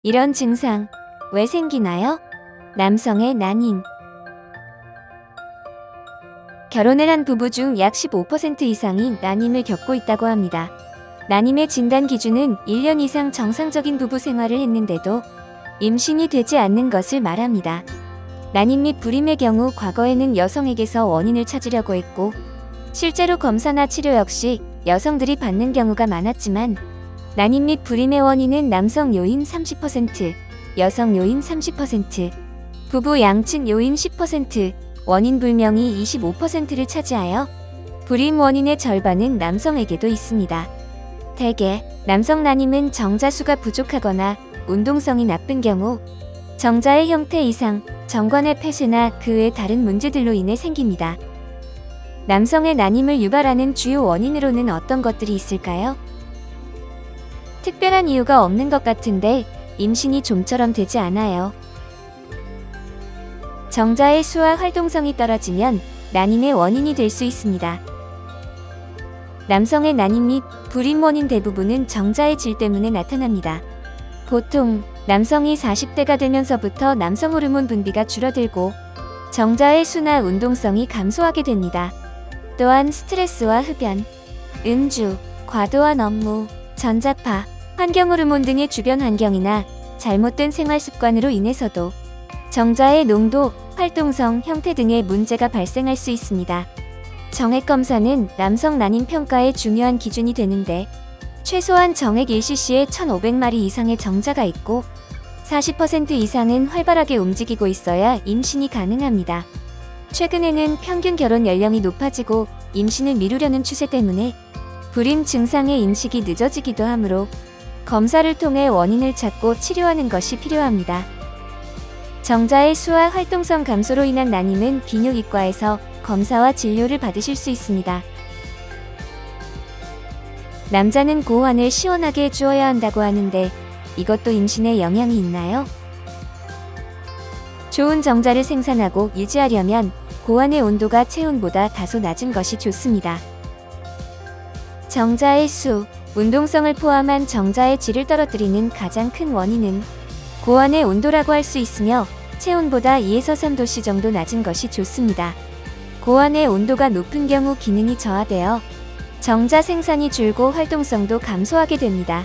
이런 증상 왜 생기나요? 남성의 난임. 결혼을 한 부부 중 약 15% 이상이 난임을 겪고 있다고 합니다. 난임의 진단 기준은 1년 이상 정상적인 부부 생활을 했는데도 임신이 되지 않는 것을 말합니다. 난임 및 불임의 경우 과거에는 여성에게서 원인을 찾으려고 했고, 실제로 검사나 치료 역시 여성들이 받는 경우가 많았지만, 난임 및 불임의 원인은 남성 요인 30%, 여성 요인 30%, 부부 양측 요인 10%, 원인 불명이 25%를 차지하여 불임 원인의 절반은 남성에게도 있습니다. 대개 남성 난임은 정자수가 부족하거나 운동성이 나쁜 경우, 정자의 형태 이상, 정관의 폐쇄나 그 외 다른 문제들로 인해 생깁니다. 남성의 난임을 유발하는 주요 원인으로는 어떤 것들이 있을까요? 특별한 이유가 없는 것 같은데 임신이 좀처럼 되지 않아요. 정자의 수와 활동성이 떨어지면 난임의 원인이 될 수 있습니다. 남성의 난임 및 불임 원인 대부분은 정자의 질 때문에 나타납니다. 보통 남성이 40대가 되면서부터 남성 호르몬 분비가 줄어들고 정자의 수나 운동성이 감소하게 됩니다. 또한 스트레스와 흡연, 음주, 과도한 업무, 전자파, 환경 호르몬 등의 주변 환경이나 잘못된 생활 습관으로 인해서도 정자의 농도, 활동성, 형태 등의 문제가 발생할 수 있습니다. 정액 검사는 남성 난임 평가의 중요한 기준이 되는데, 최소한 정액 1cc에 1,500마리 이상의 정자가 있고 40% 이상은 활발하게 움직이고 있어야 임신이 가능합니다. 최근에는 평균 결혼 연령이 높아지고 임신을 미루려는 추세 때문에 불임 증상의 인식이 늦어지기도 하므로 검사를 통해 원인을 찾고 치료하는 것이 필요합니다. 정자의 수와 활동성 감소로 인한 난임은 비뇨기과에서 검사와 진료를 받으실 수 있습니다. 남자는 고환을 시원하게 해주어야 한다고 하는데 이것도 임신에 영향이 있나요? 좋은 정자를 생산하고 유지하려면 고환의 온도가 체온보다 다소 낮은 것이 좋습니다. 정자의 수, 운동성을 포함한 정자의 질을 떨어뜨리는 가장 큰 원인은 고환의 온도라고 할 수 있으며 체온보다 2에서 3도씨 정도 낮은 것이 좋습니다. 고환의 온도가 높은 경우 기능이 저하되어 정자 생산이 줄고 활동성도 감소하게 됩니다.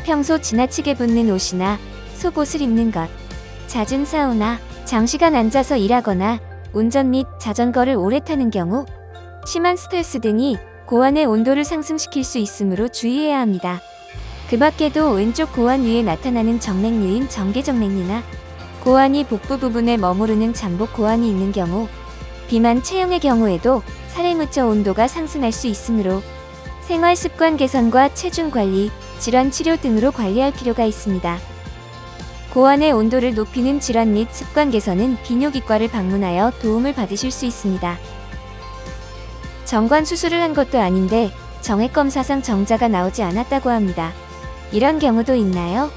평소 지나치게 붙는 옷이나 속옷을 입는 것, 잦은 사우나, 장시간 앉아서 일하거나 운전 및 자전거를 오래 타는 경우, 심한 스트레스 등이 고환의 온도를 상승시킬 수 있으므로 주의해야 합니다. 그 밖에도 왼쪽 고환 위에 나타나는 정맥류인 정계정맥류나 고환이 복부 부분에 머무르는 잠복 고환이 있는 경우, 비만 체형의 경우에도 살에 묻혀 온도가 상승할 수 있으므로 생활 습관 개선과 체중 관리, 질환 치료 등으로 관리할 필요가 있습니다. 고환의 온도를 높이는 질환 및 습관 개선은 비뇨기과를 방문하여 도움을 받으실 수 있습니다. 정관 수술을 한 것도 아닌데 정액 검사상 정자가 나오지 않았다고 합니다. 이런 경우도 있나요?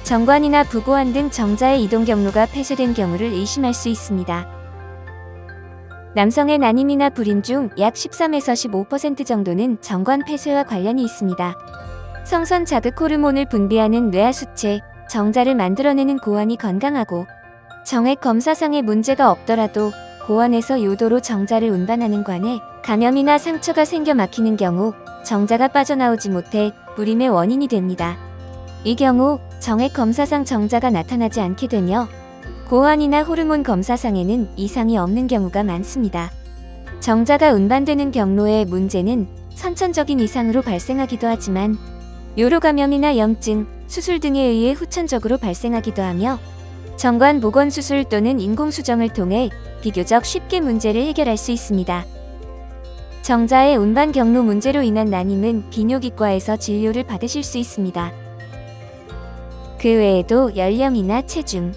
정관이나 부고환 등 정자의 이동 경로가 폐쇄된 경우를 의심할 수 있습니다. 남성의 난임이나 불임 중 약 13에서 15% 정도는 정관 폐쇄와 관련이 있습니다. 성선 자극 호르몬을 분비하는 뇌하수체, 정자를 만들어내는 고환이 건강하고 정액 검사상의 문제가 없더라도 고환에서 요도로 정자를 운반하는 관에 감염이나 상처가 생겨 막히는 경우 정자가 빠져나오지 못해 불임의 원인이 됩니다. 이 경우 정액 검사상 정자가 나타나지 않게 되며 고환이나 호르몬 검사상에는 이상이 없는 경우가 많습니다. 정자가 운반되는 경로의 문제는 선천적인 이상으로 발생하기도 하지만 요로 감염이나 염증, 수술 등에 의해 후천적으로 발생하기도 하며 정관 복원 수술 또는 인공수정을 통해 비교적 쉽게 문제를 해결할 수 있습니다. 정자의 운반 경로 문제로 인한 난임은 비뇨기과에서 진료를 받으실 수 있습니다. 그 외에도 연령이나 체중,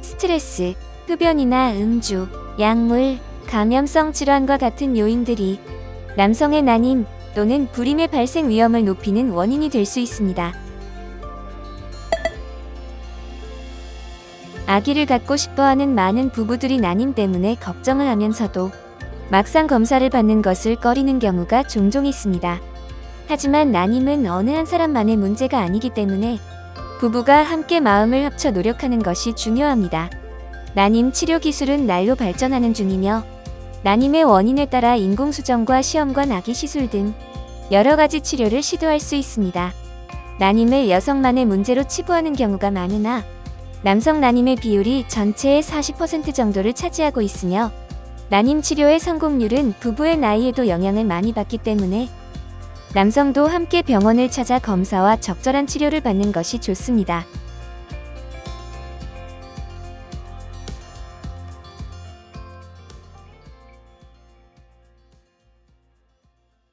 스트레스, 흡연이나 음주, 약물, 감염성 질환과 같은 요인들이 남성의 난임 또는 불임의 발생 위험을 높이는 원인이 될 수 있습니다. 아기를 갖고 싶어하는 많은 부부들이 난임 때문에 걱정을 하면서도 막상 검사를 받는 것을 꺼리는 경우가 종종 있습니다. 하지만 난임은 어느 한 사람만의 문제가 아니기 때문에 부부가 함께 마음을 합쳐 노력하는 것이 중요합니다. 난임 치료 기술은 날로 발전하는 중이며 난임의 원인에 따라 인공수정과 시험관 아기 시술 등 여러 가지 치료를 시도할 수 있습니다. 난임을 여성만의 문제로 치부하는 경우가 많으나 남성 난임의 비율이 전체의 40% 정도를 차지하고 있으며 난임 치료의 성공률은 부부의 나이에도 영향을 많이 받기 때문에 남성도 함께 병원을 찾아 검사와 적절한 치료를 받는 것이 좋습니다.